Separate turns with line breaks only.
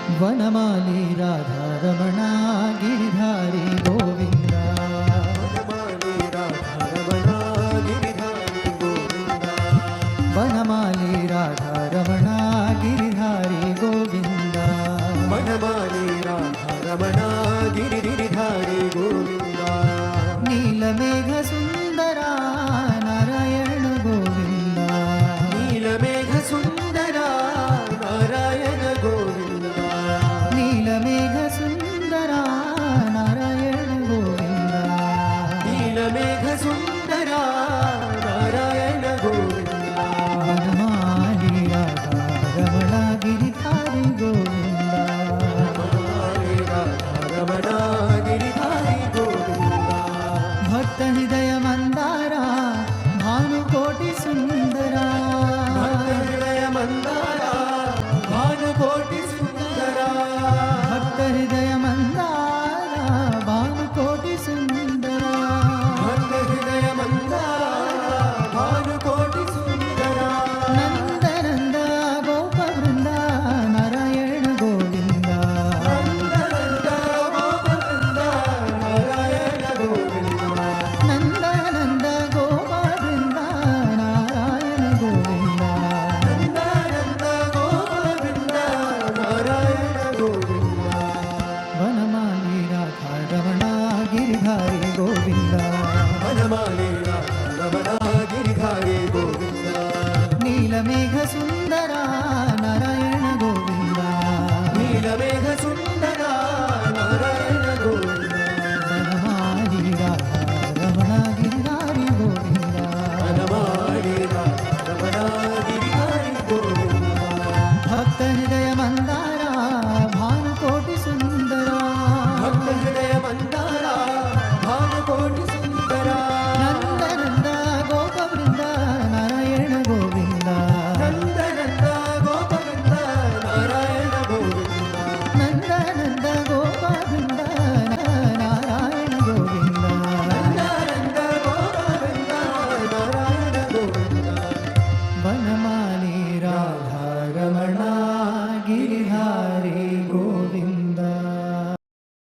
वनमाली राधारमण गिरिधारी गोविंद
वनमाली राधारमण गिरिधारी गोविंद
वनमाली राधारमण गिरिधारी गोविंद
नीलमेघ सुंदरा नारायण गोविंद
नीलमेघ सुंदरा नारायण गोविंद
नीलमेघ सुंदरा नारायण गोविंद
नीलमेघ सुंदरा नारायण गोविंद
वनमाली राधारमण गिरिधारी गोविंद
वनमाली राधारमण गिरिधारी गोविंद
भक्त हृदय मंदारा भानुकोटि सुंदरा
हृदय मंदारा भानुकोटि सुंदरा
भक्त हृदय मंदारा भानुकोटि सुंदरा
भक्त हृदय मंदारा भानुकोटि सुंदरा
नंद नंद गोप वृंद नारायण गोविंद
नंद नंद गोप वृंद नारायण गोविंद
नंद नंद गोप वृंद नारायण गोविंद
नंद नंद गोप वृंद नारायण गोविंद
वनमाली राधारमण गिरिधारी गोविंद
वनमाली राधारमण गिरिधारी गोविंद
नीलमेघ सुंदरा नारायण गोविंद
नीलमेघ सुंदरा नारायण गोविंद
वनमाली राधारमण गिरिधारी गोविंद
वनमाली राधारमण गिरिधारी गोविंद
भक्त हृदय मंदारा